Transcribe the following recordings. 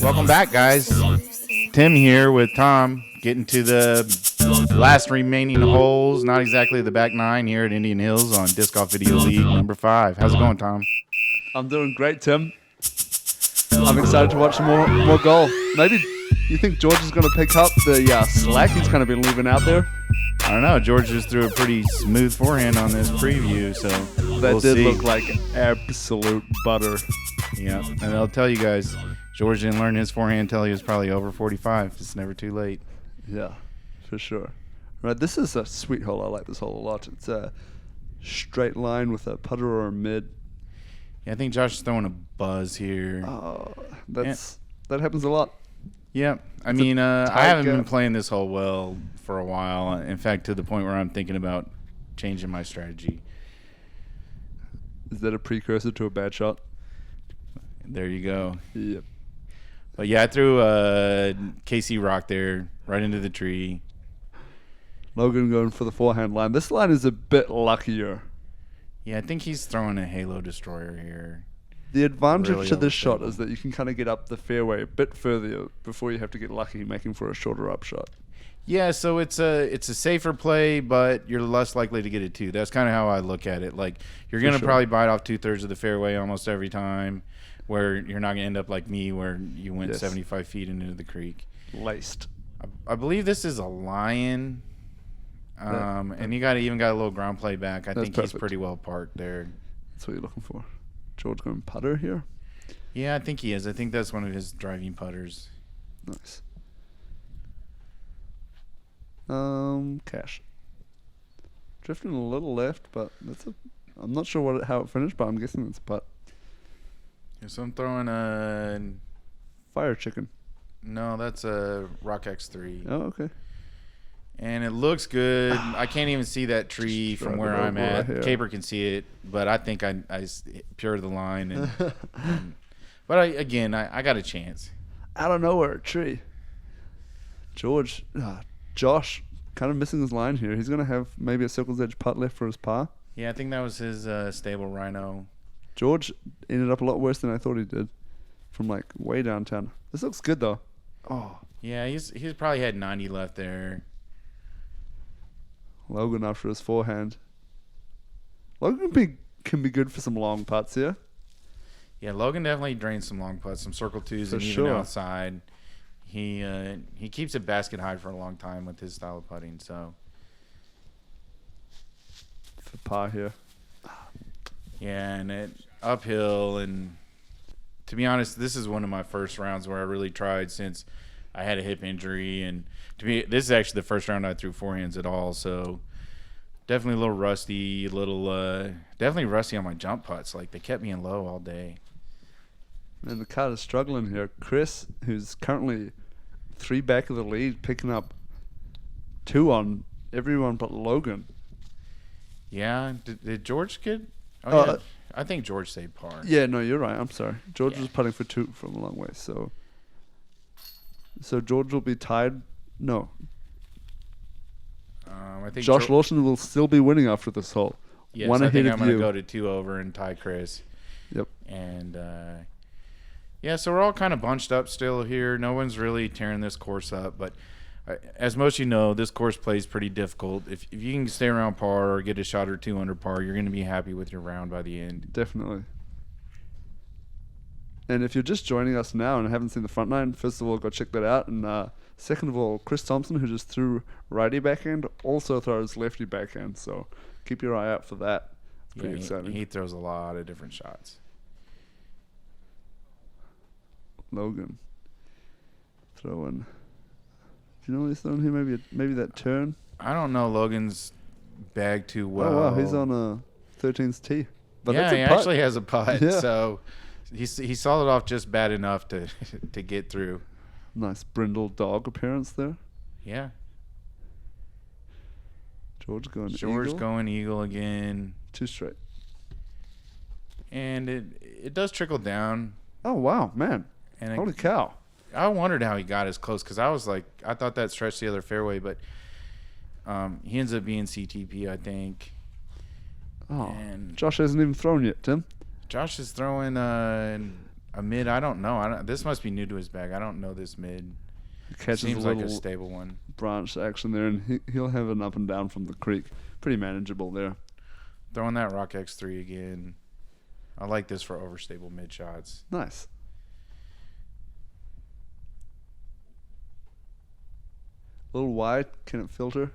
Welcome back, guys. Tim here with Tom, getting to the last remaining holes. Not exactly the back nine here at Indian Hills on Disc Golf Video League number 5. How's it going, Tom? I'm doing great, Tim. I'm excited to watch more golf. Maybe you think George is going to pick up the slack he's kind of been leaving out there? I don't know. George just threw a pretty smooth forehand on this preview, so that did look like absolute butter. Yeah, and I'll tell you guys, George didn't learn his forehand until he was probably over 45. It's never too late. Yeah, for sure. Right, this is a sweet hole. I like this hole a lot. It's a straight line with a putter or a mid. Yeah, I think Josh is throwing a buzz here. That happens a lot. Yeah, I mean, I haven't been playing this hole well for a while. In fact, to the point where I'm thinking about changing my strategy. Is that a precursor to a bad shot? There you go. Yep. But yeah, I threw a KC rock there right into the tree. Logan going for the forehand line. This line is a bit luckier. Yeah, I think he's throwing a Halo Destroyer here. The advantage Really to this shot is that you can kind of get up the fairway a bit further before you have to get lucky making for a shorter up shot. Yeah, so it's a safer play, but you're less likely to get it too. That's kind of how I look at it. Like, you're going to probably bite off 2/3 of the fairway almost every time, where you're not going to end up like me where you went 75 feet into the creek. Laced. I believe this is a Lion, and you even got a little ground play back. I think he's pretty well parked there. That's what you're looking for. George going putter here? Yeah, I think he is. I think that's one of his driving putters. Nice. Cash. Drifting a little left, but I'm not sure how it finished, but I'm guessing it's a putt. Yeah, so I'm throwing a Fire Chicken. No, that's a Rock X3. Oh, okay. And it looks good. I can't even see that tree from where I'm at. Caper can see it, but I think I pure the line. But I got a chance. Out of nowhere, a tree. Josh, kind of missing his line here. He's going to have maybe a circle's edge putt left for his par. Yeah, I think that was his stable Rhino. George ended up a lot worse than I thought he did from like way downtown. This looks good though. Oh. Yeah, he's probably had 90 left there. Logan after his forehand. Logan can be good for some long putts here. Yeah, Logan definitely drains some long putts, some circle twos, and even outside. He keeps it basket high for a long time with his style of putting. So for par here. Yeah, and it uphill, and to be honest, this is one of my first rounds where I really tried since I had a hip injury, and this is actually the first round I threw forehands at all, so definitely a little rusty, definitely rusty on my jump putts. Like, they kept me in low all day. And the card is struggling here. Chris, who's currently 3 back of the lead, picking up 2 on everyone but Logan. Yeah, did George get? Oh, yeah. I think George saved par. Yeah, no, you're right. I'm sorry. George was putting for 2 from a long way, so George will be tied. No. I think Josh Lawson will still be winning after this hole. Yes, I think I'm going to go to 2 over and tie Chris. Yep. And, so we're all kind of bunched up still here. No one's really tearing this course up. But as most of you know, this course plays pretty difficult. If you can stay around par or get a shot or 2 under par, you're going to be happy with your round by the end. Definitely. And if you're just joining us now and haven't seen the front nine, first of all, go check that out. And second of all, Chris Thompson, who just threw righty backhand, also throws lefty backhand. So keep your eye out for that. It's pretty exciting. He throws a lot of different shots. Logan throwing. Do you know what he's throwing here? Maybe that turn. I don't know Logan's bag too well. Oh wow, he's on a 13's tee. But yeah, he actually has a putt. Yeah. So he saw it off just bad enough to get through. Nice brindle dog appearance there. Yeah. George eagle. Going eagle again. 2 straight. And it does trickle down. Oh wow, man! And holy cow! I wondered how he got as close because I thought that stretched the other fairway, but he ends up being CTP, I think. Oh, and Josh hasn't even thrown yet, Tim. Josh is throwing. I A mid, I don't know. This must be new to his bag. I don't know this mid. He catches Seems a like little a stable one. branch action there, and he'll have an up and down from the creek. Pretty manageable there. Throwing that Rock X3 again. I like this for overstable mid shots. Nice. A little wide. Can it filter?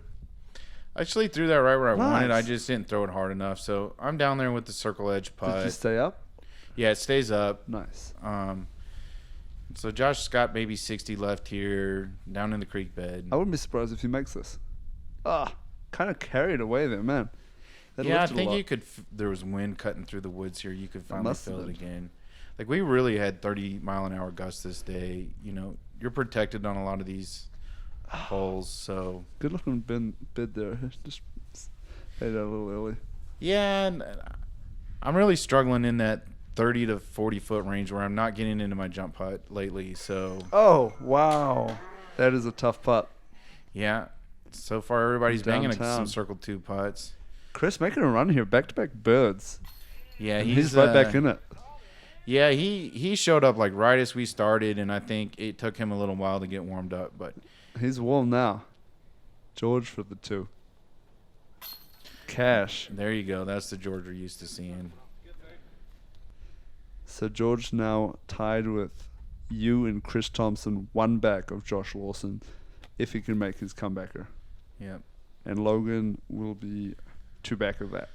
I actually threw that right where I wanted. Nice. I just didn't throw it hard enough. So I'm down there with the circle edge putt. Did you stay up? Yeah, it stays up. Nice. So Josh's got maybe 60 left here, down in the creek bed. I wouldn't be surprised if he makes this. Kind of carried away there, man. That Yeah, I lifted a think lot. you could. There was wind cutting through the woods here. You could finally must feel have it been. again. Like we really had 30-mile-an-hour gusts this day. You know, you're protected on a lot of these holes. So Good looking bid there. Just made that a little early. yeah, and I'm really struggling in that 30 to 40 foot range where I'm not getting into my jump putt lately. So Oh, wow. That is a tough putt. yeah, so far everybody's banging Downtown. some circle 2 putts. Chris making a run here. Back-to-back birds. Yeah, And he's right back in it. Yeah, he showed up like right as we started, and I think it took him a little while to get warmed up. But He's warm now. George for the 2. Cash. there you go. That's the George we're used to seeing. So George now tied with you and Chris Thompson, one back of Josh Lawson, if he can make his comebacker. Yep. And Logan will be 2 back of that.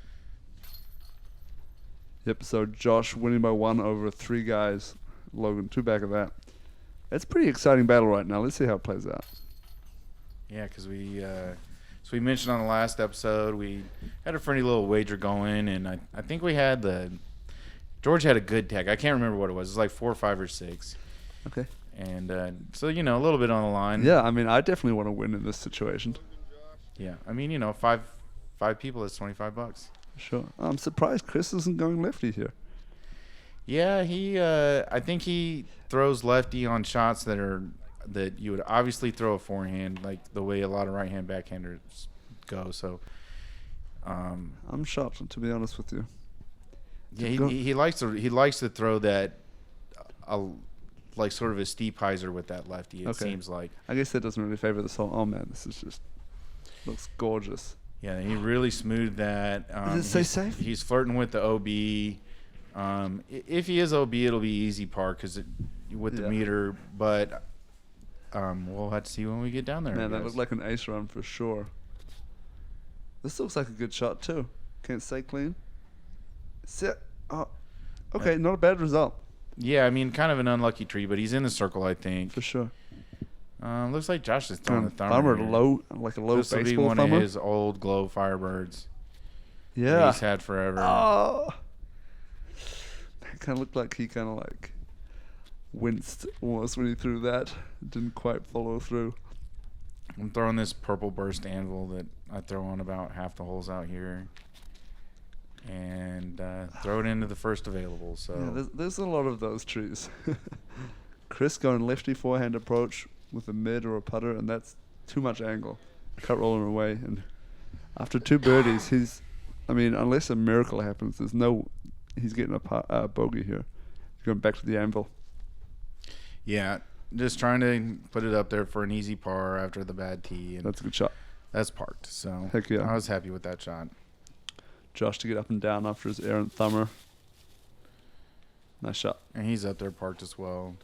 Yep, so Josh winning by 1 over 3 guys. Logan 2 back of that. It's a pretty exciting battle right now. Let's see how it plays out. Yeah, because so we mentioned on the last episode we had a friendly little wager going, and I think we had George had a good tag. I can't remember what it was. It was like 4, 5, or 6. Okay. And so a little bit on the line. Yeah, I mean, I definitely want to win in this situation. Yeah, I mean, five people is $25. Sure. I'm surprised Chris isn't going lefty here. Yeah, I think he throws lefty on shots that you would obviously throw a forehand, like the way a lot of right-hand backhanders go. So, I'm shocked, to be honest with you. yeah, he likes to throw that, like sort of a steep hyzer with that lefty. It Okay. seems like. I guess that doesn't really favor the song. Oh, man, this is just looks gorgeous. Yeah, he really smoothed that. Does it say safe? He's flirting with the OB. If he is OB, it'll be easy par with the Yeah. meter, but we'll have to see when we get down there. I Man, that guess. looked like an ace run for sure. This looks like a good shot, too. Can't stay clean. Sit. Oh, okay, not a bad result. Yeah, I mean, kind of an unlucky tree, but he's in the circle, I think. For sure. Looks like Josh is throwing the thumber. Thumber, here. low, like a low This will be baseball one thumber. of his old glow Firebirds. that Yeah. he's had forever. Oh. It kind of looked like he kind of like winced almost when he threw that. Didn't quite follow through. I'm throwing this purple burst anvil that I throw on about half the holes out here, and throw it into the first available. So Yeah, there's a lot of those trees. Chris going lefty forehand approach with a mid or a putter, and that's too much angle. Cut rolling away, and after 2 birdies, unless a miracle happens, he's getting a bogey here. Going back to the anvil. yeah, just trying to put it up there for an easy par after the bad tee, and That's a good shot. that's parked. So Heck yeah. I was happy with that shot. Josh to get up and down after his errant thumber. Nice shot. And he's up there parked as well.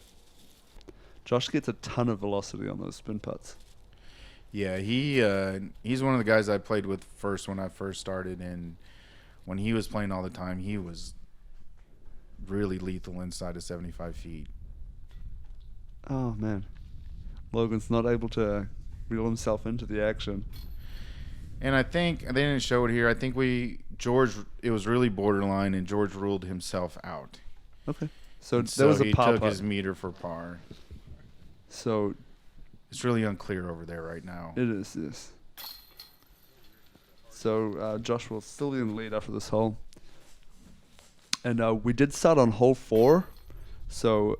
Josh gets a ton of velocity on those spin putts. Yeah, he's one of the guys I played with first when I first started, and when he was playing all the time, he was really lethal inside of 75 feet. Oh, man. Logan's not able to reel himself into the action. And I think they didn't show it here. I think it was really borderline, and George ruled himself out. Okay. So And there was a he par took putt. his meter for par. So It's really unclear over there right now. it is, yes. So Josh will still be in the lead after this hole. And we did start on hole 4, so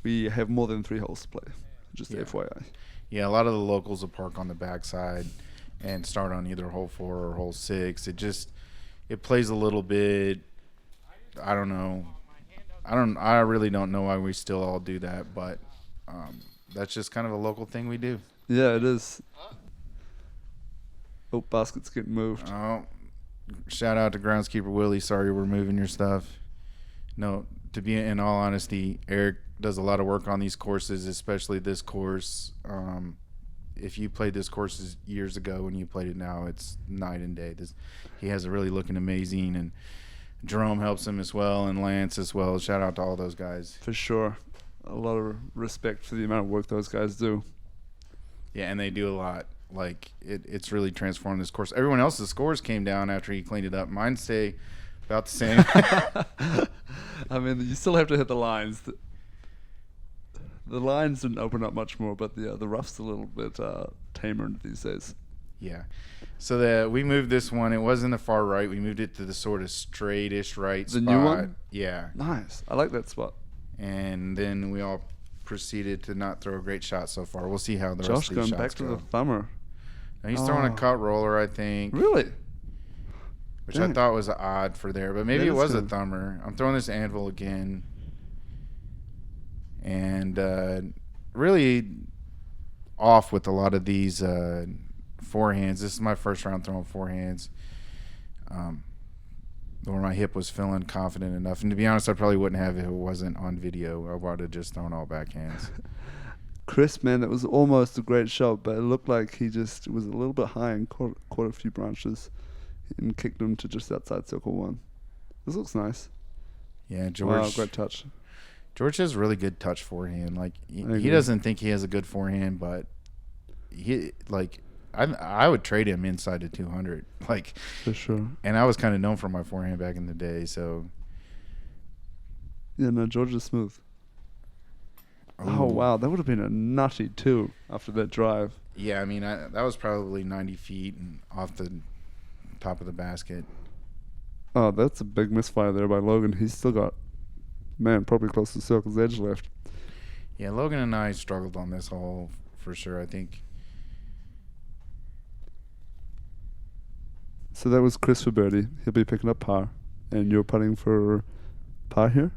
we have more than 3 holes to play. Just Yeah. FYI. Yeah, a lot of the locals will park on the backside and start on either hole 4 or hole 6. It plays a little bit, I don't know. I really don't know why we still all do that, but that's just kind of a local thing we do. Yeah, it is. Oh, basket's getting moved. Oh, shout out to groundskeeper Willie. Sorry we're moving your stuff. No, to be in all honesty, Eric does a lot of work on these courses, especially this course. If you played this course years ago and you played it now, it's night and day. He has it really looking amazing, and Jerome helps him as well, and Lance as well. Shout out to all those guys. For sure. A lot of respect for the amount of work those guys do. Yeah, and they do a lot. Like, it's really transformed this course. Everyone else's scores came down after he cleaned it up. Mine stay about the same. I mean, you still have to hit the lines. The lines didn't open up much more, but the rough's a little bit tamer these days. Yeah. So we moved this one. It was in the far right. We moved it to the sort of straightish right spot. The new one? Yeah. Nice. I like that spot. And then we all proceeded to not throw a great shot so far. We'll see how the rest Josh of these going shots back to go. the thumber. Now he's throwing a cut roller, I think. Really? Which Dang. I thought was odd for there, but maybe That it is was a good. thumber. I'm throwing this anvil again. And really off with a lot of these forehands. This is my first round throwing forehands. Where my hip was feeling confident enough. And to be honest, I probably wouldn't have if it wasn't on video. I would have just thrown all backhands. Chris, man, that was almost a great shot, but it looked like he just was a little bit high and caught a few branches and kicked them to just outside circle one. This looks nice. Yeah, George. Wow, great touch. George has really good touch forehand. Like I he agree. doesn't think he has a good forehand, but I would trade him inside to 200. Like, For sure. and I was kind of known for my forehand back in the day. So Yeah, no, George is smooth. Oh, Ooh. wow. That would have been a nutty two after that drive. Yeah, I mean that was probably 90 feet and off the top of the basket. Oh, that's a big misfire there by Logan. He's still got, man, probably close to circle's edge left. Yeah, Logan and I struggled on this hole for sure. I think. So that was Chris for birdie. He'll be picking up par. And you're putting for par here?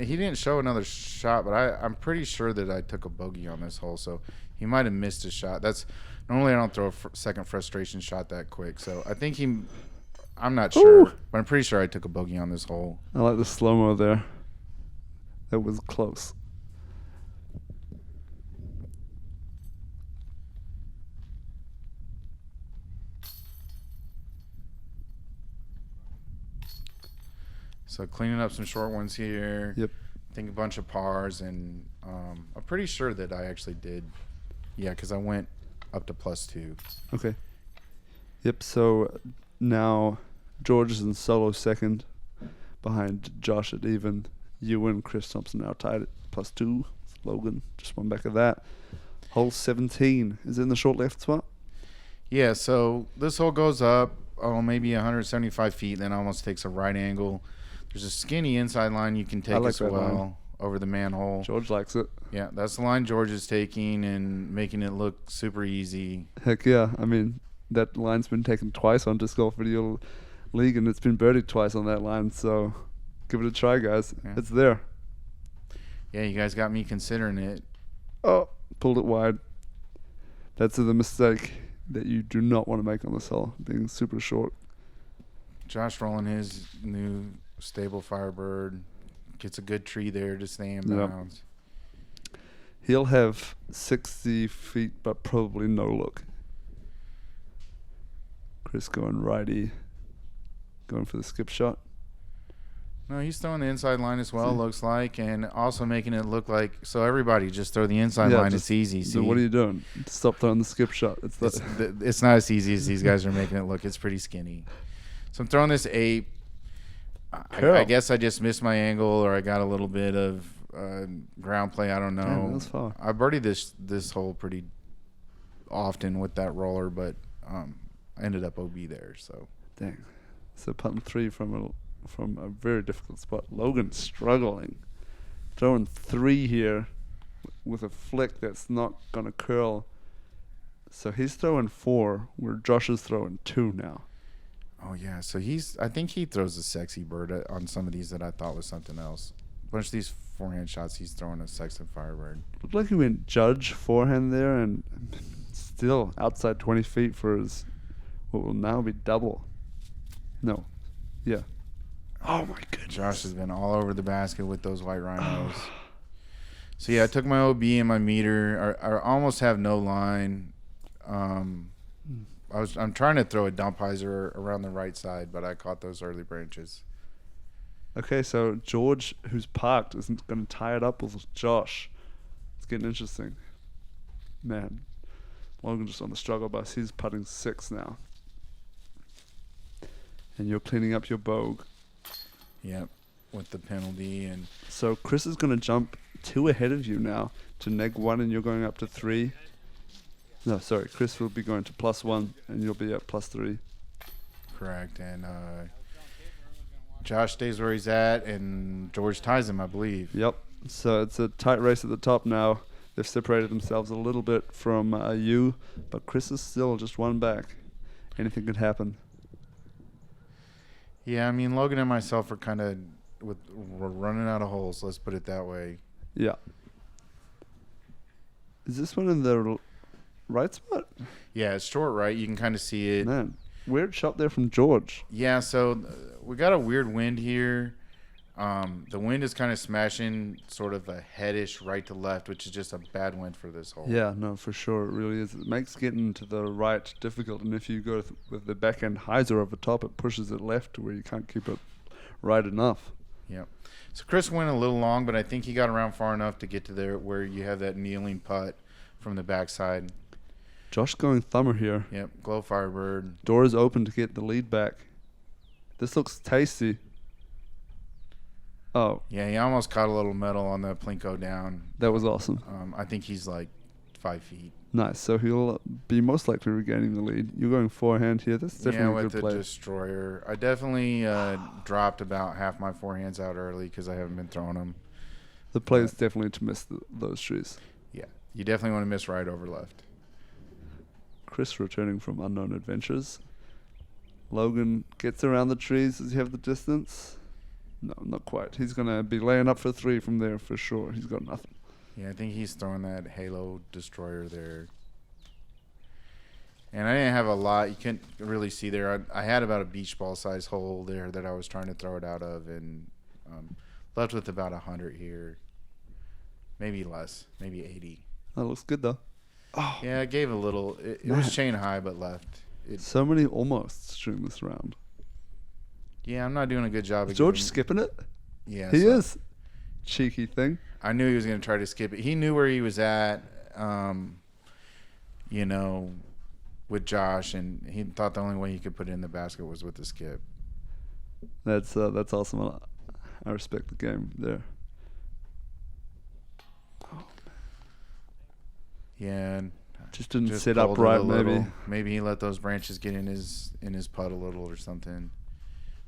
He didn't show another shot, but I'm pretty sure that I took a bogey on this hole, so he might have missed a shot. Normally I don't throw a second frustration shot that quick, so I think I'm not sure, Ooh. but I'm pretty sure I took a bogey on this hole. I like the slow-mo there. That was close. So cleaning up some short ones here. Yep. I think a bunch of pars, and I'm pretty sure that I actually did. Yeah, because I went up to +2. Okay. Yep, so now George is in solo second behind Josh at even. You and Chris Thompson now tied at +2. Logan just one back of that. Hole 17 is in the short left spot. Yeah, so this hole goes up, maybe 175 feet, then almost takes a right angle. There's a skinny inside line you can take like as that well line. over the manhole. George likes it. Yeah, that's the line George is taking and making it look super easy. Heck yeah. I mean, that line's been taken twice on Disc Golf Video League, and it's been birdied twice on that line, so give it a try, guys. Yeah. It's there. Yeah, you guys got me considering it. Oh, pulled it wide. That's the mistake that you do not want to make on this hole, being super short. Josh rolling his new stable Firebird. Gets a good tree there to stay in Yep. bounds. He'll have 60 feet, but probably no look. Chris going righty. Going for the skip shot. No, he's throwing the inside line as well, See? looks like, and also making it look like, so everybody just throw the inside Yeah, line. just- It's easy. See? So what are you doing? Stop throwing the skip shot. It's It's not as easy as these guys are making it look. It's pretty skinny. So I'm throwing this 8. I guess I just missed my angle, or I got a little bit of ground play. I don't know. Damn, that was far. I birdied this hole pretty often with that roller, but I ended up OB there. So Dang. So putting 3 from a very difficult spot. Logan struggling. Throwing 3 here with a flick that's not going to curl. So he's throwing 4, where Josh is throwing 2 now. Oh yeah, so I think he throws a sexy bird on some of these that I thought was something else. A bunch of these forehand shots, he's throwing a sexy firebird. Looked like he went judge forehand there and still outside 20 feet for his, what will now be double. No. Yeah. Oh my goodness. Josh has been all over the basket with those white rhinos. So yeah, I took my OB and my meter. I almost have no line. I'm trying to throw a dump hyzer around the right side, but I caught those early branches. Okay, so George, who's parked, isn't going to tie it up with Josh. It's getting interesting. Man, Logan just on the struggle bus. He's putting 6 now. And you're cleaning up your bogue. Yep, with the penalty. And so Chris is going to jump 2 ahead of you now to -1, and you're going up to 3. No, sorry, Chris will be going to +1, and you'll be at +3. Correct, and Josh stays where he's at, and George ties him, I believe. Yep. So it's a tight race at the top now. They've separated themselves a little bit from you, but Chris is still just 1 back. Anything could happen. Yeah, I mean, Logan and myself are we're running out of holes, let's put it that way. Yeah. Is this one in the right spot? Yeah, it's short right. You can kind of see it. Man, weird shot there from George. Yeah, so we got a weird wind here. The wind is kind of smashing sort of a headish right to left, which is just a bad wind for this hole. Yeah, no, for sure. It really is. It makes getting to the right difficult. And if you go with the backhand hyzer over top, it pushes it left to where you can't keep it right enough. Yep. So Chris went a little long, but I think he got around far enough to get to there where you have that kneeling putt from the backside. Josh going thumber here. Yep, glow firebird. Door is open to get the lead back. This looks tasty. Oh. Yeah, he almost caught a little metal on the plinko down. That was awesome. I think he's like 5 feet. Nice. So he'll be most likely regaining the lead. You're going forehand here. That's definitely a good play. Yeah, with the destroyer. I definitely dropped about half my forehands out early because I haven't been throwing them. The play is definitely to miss those trees. Yeah, you definitely want to miss right over left. Chris returning from unknown adventures. Logan gets around the trees. Does he have the distance? No, not quite. He's going to be laying up for 3 from there for sure. He's got nothing. Yeah, I think he's throwing that Halo destroyer there. And I didn't have a lot. You couldn't really see there. I had about a beach ball size hole there that I was trying to throw it out of, and left with about 100 here. Maybe less. Maybe 80. That looks good, though. Oh. Yeah, it gave a little. It was chain high, but left. So many almosts during this round. Yeah, I'm not doing a good job. Is George skipping it? Yeah. He is. Cheeky thing. I knew he was going to try to skip it. He knew where he was at, with Josh, and he thought the only way he could put it in the basket was with the skip. That's awesome. I respect the game there. Yeah. And just didn't sit up right, maybe. Maybe he let those branches get in his putt a little or something.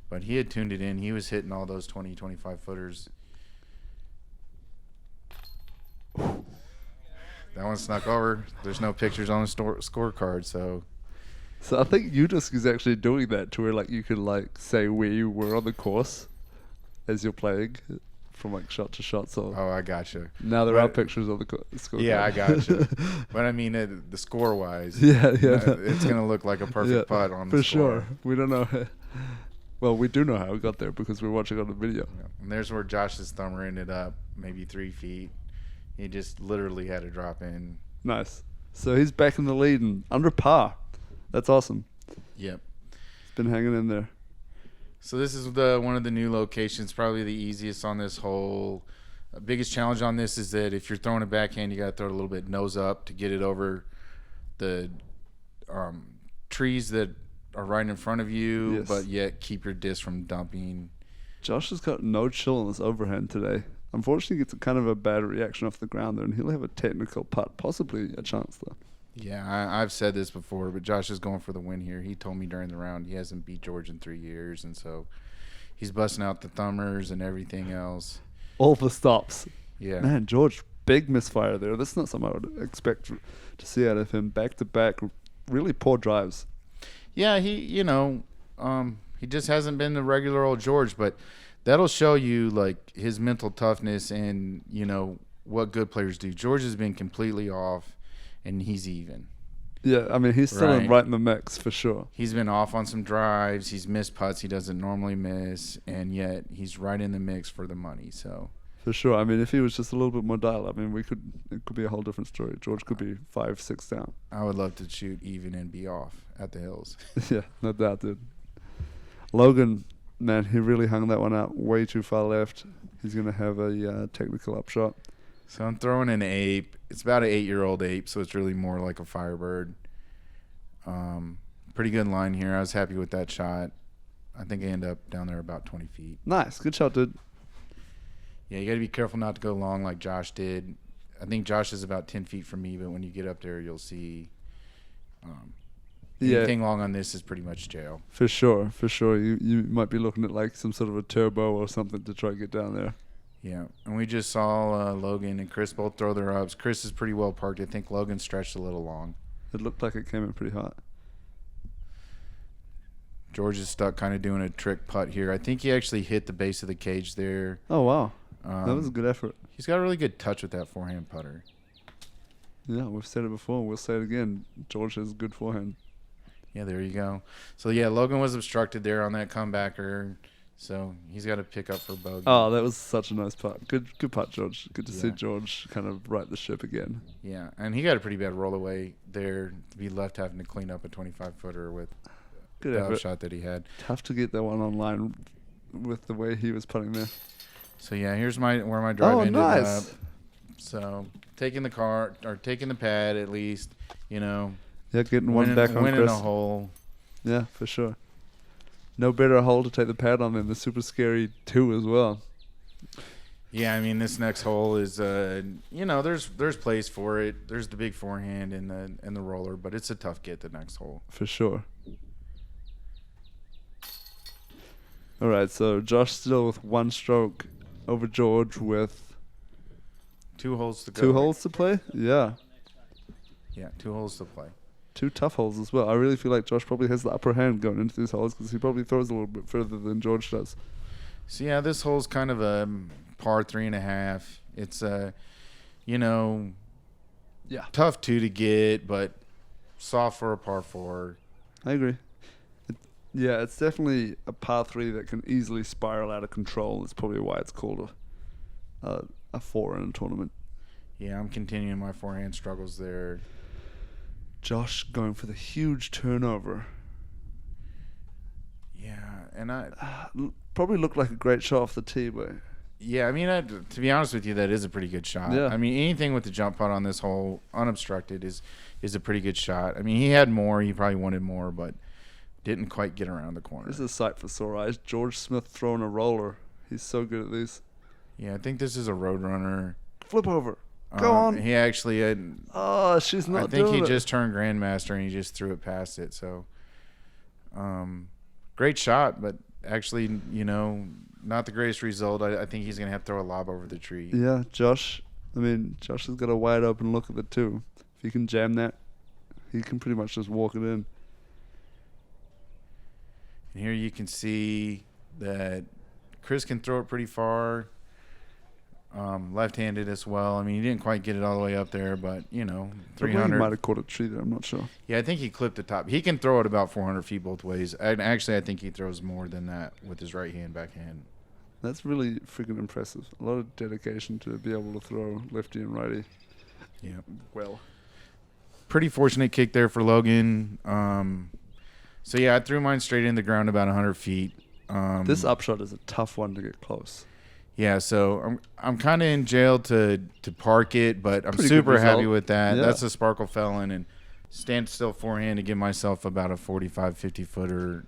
But he had tuned it in. He was hitting all those 20, 25 footers. That one snuck over. There's no pictures on the scorecard, so. So I think Udisk is actually doing that to where like you could like say where you were on the course as you're playing from like shot to shot. So I gotcha. Now there are pictures of the scorecard. Yeah, I gotcha. But I mean, the score wise, it's gonna look like a perfect putt on the for score. Sure. We don't know. Well, we do know how we got there because we're watching on the video. Yeah. And there's where Josh's thumber ended up, maybe 3 feet. He just literally had to drop in. Nice. So he's back in the lead and under par. That's awesome. Yep. He's been hanging in there. So this is one of the new locations, probably the easiest on this hole. Biggest challenge on this is that if you're throwing a backhand, you got to throw it a little bit nose up to get it over the trees that are right in front of you, but yet keep your disc from dumping. Josh has got no chill on this overhand today. Unfortunately, it's kind of a bad reaction off the ground there, and he'll have a technical putt, possibly a chance though. Yeah, I've said this before, but Josh is going for the win here. He told me during the round he hasn't beat George in 3 years, and so he's busting out the thumbers and everything else. All the stops. Yeah. Man, George, big misfire there. That's not something I would expect to see out of him. Back to back, really poor drives. Yeah, he, He just hasn't been the regular old George, but that'll show you like his mental toughness and what good players do. George has been completely off, and he's even. Yeah, I mean, he's still right in the mix for sure. He's been off on some drives. He's missed putts he doesn't normally miss, and yet he's right in the mix for the money. So for sure. I mean, if he was just a little bit more dialed, I mean, it could be a whole different story. George could be 5-6 down. I would love to shoot even and be off at the hills. Yeah, no doubt, dude. Logan, man, he really hung that one out way too far left. He's going to have a technical upshot. So I'm throwing an ape. It's about an 8-year-old ape, so it's really more like a Firebird. Pretty good line here. I was happy with that shot. I think I end up down there about 20 feet. Nice. Good shot, dude. Yeah, you got to be careful not to go long like Josh did. I think Josh is about 10 feet from me, but when you get up there, you'll see anything long on this is pretty much jail. For sure. You might be looking at like some sort of a turbo or something to try to get down there. Yeah, and we just saw Logan and Chris both throw their ups. Chris is pretty well parked. I think Logan stretched a little long. It looked like it came in pretty hot. George is stuck kind of doing a trick putt here. I think he actually hit the base of the cage there. Oh, wow. That was a good effort. He's got a really good touch with that forehand putter. Yeah, we've said it before. We'll say it again. George has good forehand. Yeah, there you go. So, yeah, Logan was obstructed there on that comebacker. So he's got to pick up for bogey. Oh, that was such a nice putt. Good putt, George. Good to see George kind of right the ship again. Yeah, and he got a pretty bad roll away there to be left having to clean up a 25-footer with the shot that he had. Tough to get that one online with the way he was putting there. So, yeah, here's where my drive ended up. So, taking the pad at least, Yeah, getting one back on Chris. Winning a hole. Yeah, for sure. No better hole to take the pad on than the super scary 2 as well. Yeah, I mean this next hole is there's place for it. There's the big forehand and the roller, but it's a tough get the next hole. For sure. All right, so Josh still with 1 stroke over George with 2 holes to go. 2 holes to play? Yeah. Yeah, 2 holes to play. 2 tough holes as well. I really feel like Josh probably has the upper hand going into these holes because he probably throws a little bit further than George does. So, yeah, this hole's kind of a par 3.5. It's tough 2 to get, but soft for a par 4. I agree. It's definitely a par 3 that can easily spiral out of control. That's probably why it's called a 4 in a tournament. Yeah, I'm continuing my forehand struggles there. Josh going for the huge turnover. Yeah, and I probably looked like a great shot off the tee, but yeah, I mean, to be honest with you, that is a pretty good shot. Yeah. I mean, anything with the jump putt on this hole, unobstructed, is a pretty good shot. I mean, he had more, he probably wanted more, but didn't quite get around the corner. This is a sight for sore eyes. George Smith throwing a roller. He's so good at these. Yeah, I think this is a Roadrunner. Flip over. Go on. He actually had. Oh, she's not doing it. I think he just turned Grandmaster and he just threw it past it. So, great shot, but actually, not the greatest result. I think he's going to have to throw a lob over the tree. Yeah, Josh has got a wide open look at it too. If he can jam that, he can pretty much just walk it in. And here you can see that Chris can throw it pretty far. Left-handed as well. I mean, he didn't quite get it all the way up there, but 300. He might have caught a tree there. I'm not sure. Yeah, I think he clipped the top. He can throw it about 400 feet both ways. And actually, I think he throws more than that with his right hand, backhand. That's really freaking impressive. A lot of dedication to be able to throw lefty and righty. Yeah. Well, pretty fortunate kick there for Logan. So yeah, I threw mine straight in the ground about 100 feet. This upshot is a tough one to get close. Yeah, so I'm kind of in jail to park it, but I'm Pretty super happy with that. Yeah. That's a sparkle felon and stand still forehand to give myself about a 45, 50 footer.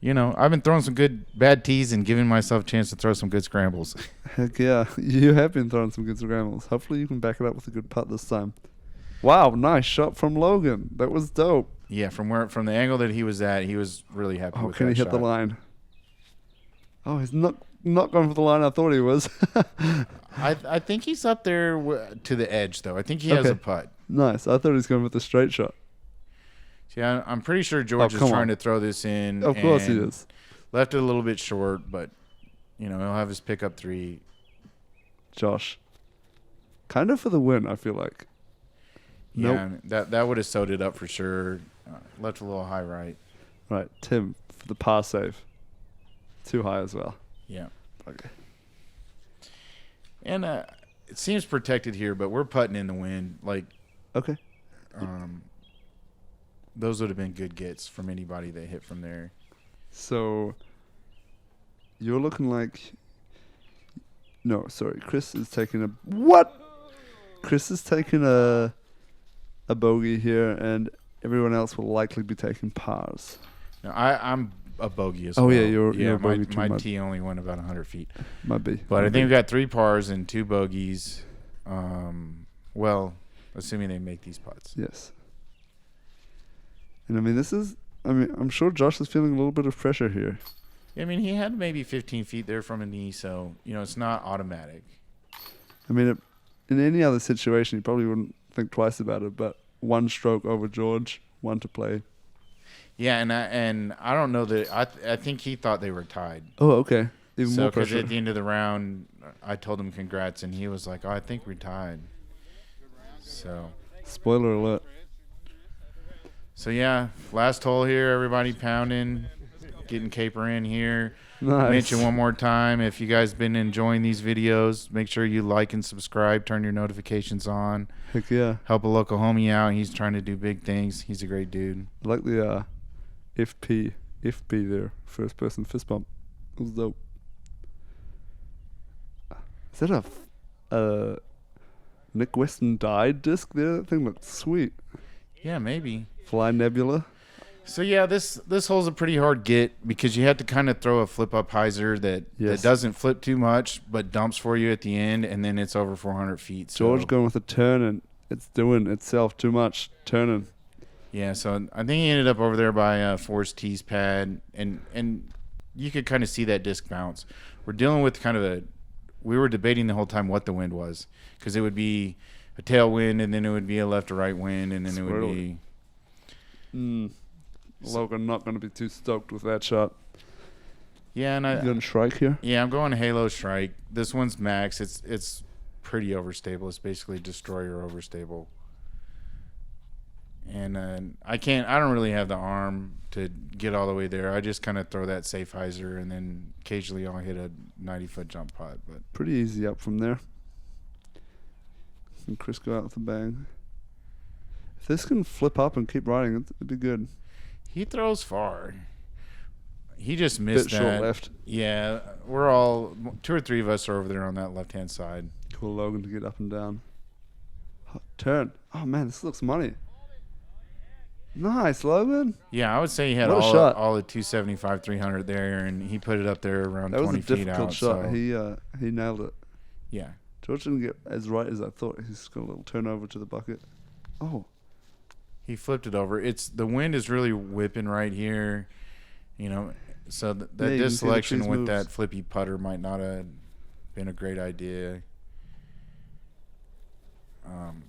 I've been throwing some good bad tees and giving myself a chance to throw some good scrambles. Heck yeah, you have been throwing some good scrambles. Hopefully you can back it up with a good putt this time. Wow, nice shot from Logan. That was dope. Yeah, from the angle that he was at, he was really happy with that shot. Oh, can he hit the line? Oh, he's not going for the line I thought he was. I think he's up there to the edge, though. I think he has a putt. Nice. I thought he was going with the straight shot. Yeah, I'm pretty sure George is trying to throw this in. Of course he is. Left it a little bit short, but, you know, he'll have his pickup 3. Josh. Kind of for the win, I feel like. Yeah, that would have sewed it up for sure. Left a little high right. Right, Tim for the par save. Too high as well. Yeah. Okay. And it seems protected here, but we're putting in the wind. Like, okay. Those would have been good gets from anybody that hit from there. So, you're looking like... No, sorry. Chris is taking a... What? Chris is taking a bogey here, and everyone else will likely be taking pars. No, I'm a bogey as well. Oh, yeah, you're a bogey too. My tee only went about 100 feet. Might be. But I think we've got 3 pars and 2 bogeys. Well, assuming they make these putts. Yes. And I mean, I'm sure Josh is feeling a little bit of pressure here. I mean, he had maybe 15 feet there from a knee, so, you know, it's not automatic. I mean, in any other situation, you probably wouldn't think twice about it, but 1 stroke over George, 1 to play. Yeah, and I don't know that I think he thought they were tied. Oh, okay. Even more because pressure. at the end of the round, I told him congrats, and he was like, "Oh, I think we're tied." So. Spoiler alert. So yeah, last hole here. Everybody pounding, getting caper in here. Nice. Mention one more time, if you guys been enjoying these videos, make sure you like and subscribe. Turn your notifications on. Heck yeah. Help a local homie out. He's trying to do big things. He's a great dude. I like the FP there, first person fist bump. It was dope. Is that a Nick Weston dyed disc there? That thing looked sweet. Yeah, maybe. Fly Nebula. So yeah, this hole's a pretty hard get because you have to kind of throw a flip up hyzer that doesn't flip too much but dumps for you at the end, and then it's over 400 feet. So. George going with a turn, and it's doing itself too much turning. Yeah, so I think he ended up over there by Forrest T's pad, and you could kind of see that disc bounce. We're dealing with kind of we were debating the whole time what the wind was, because it would be a tailwind, and then it would be a left or right wind, and then it would be. Logan not going to be too stoked with that shot. Yeah, and you going to strike here? Yeah, I'm going Halo Strike. This one's max. It's pretty overstable. It's basically destroyer overstable. And I don't really have the arm to get all the way there. I just kind of throw that safe hyzer, and then occasionally I'll hit a 90-foot jump putt. But pretty easy up from there. And Chris go out with a bang. If this can flip up and keep riding, it'd be good. He throws far. He just missed that. Short left. Yeah, we're all 2 or 3 of us are over there on that left-hand side. Cool Logan to get up and down. Turn. Oh man, this looks money. Nice, Logan. Yeah, I would say he had all the 275, 300 there, and he put it up there around 20 feet out. That was a difficult shot. He nailed it. Yeah. George didn't get as right as I thought. He's got a little turnover to the bucket. Oh. He flipped it over. The wind is really whipping right here, you know. So that disc selection with that flippy putter might not have been a great idea.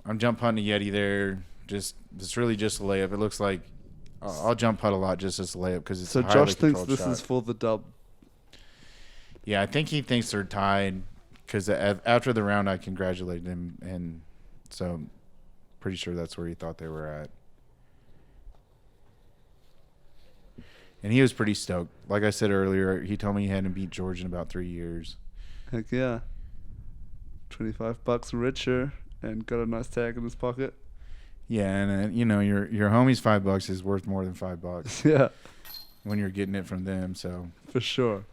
I'm jump putting a Yeti there. It's really just a layup. It looks like I'll jump putt a lot just as a layup because it's a highly Josh thinks controlled this shot. is for the dub. Yeah, I think he thinks they're tied because after the round I congratulated him, and so pretty sure that's where he thought they were at. And he was pretty stoked. Like I said earlier, he told me he hadn't beat George in about 3 years. Heck yeah. $25 richer and got a nice tag in his pocket. Yeah, and you know your homie's $5 is worth more than $5. Yeah. When you're getting it from them, so. For sure.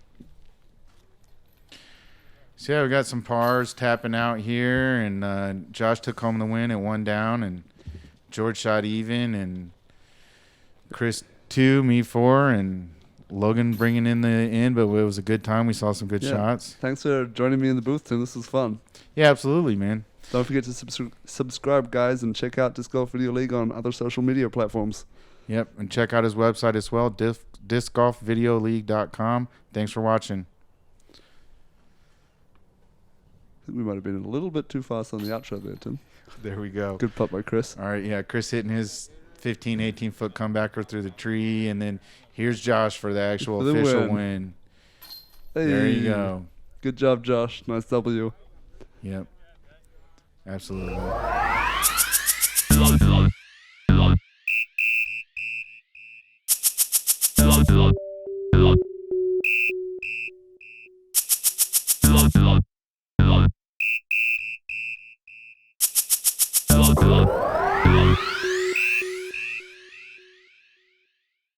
So yeah, we got some pars tapping out here, and Josh took home the win at 1 down, and George shot even, and Chris 2, me 4, and Logan bringing in the end, but it was a good time. We saw some good shots. Thanks for joining me in the booth, Tim. This was fun. Yeah, absolutely, man. Don't forget to subscribe, guys, and check out Disc Golf Video League on other social media platforms. Yep, and check out his website as well, discgolfvideoleague.com. Thanks for watching. I think we might have been a little bit too fast on the outro there, Tim. There we go. Good putt by Chris. All right, yeah, Chris hitting his 15, 18-foot comebacker through the tree, and then here's Josh for the actual For the official win. win. Hey. There you go. Good job, Josh. Nice W. Yep. Absolutely.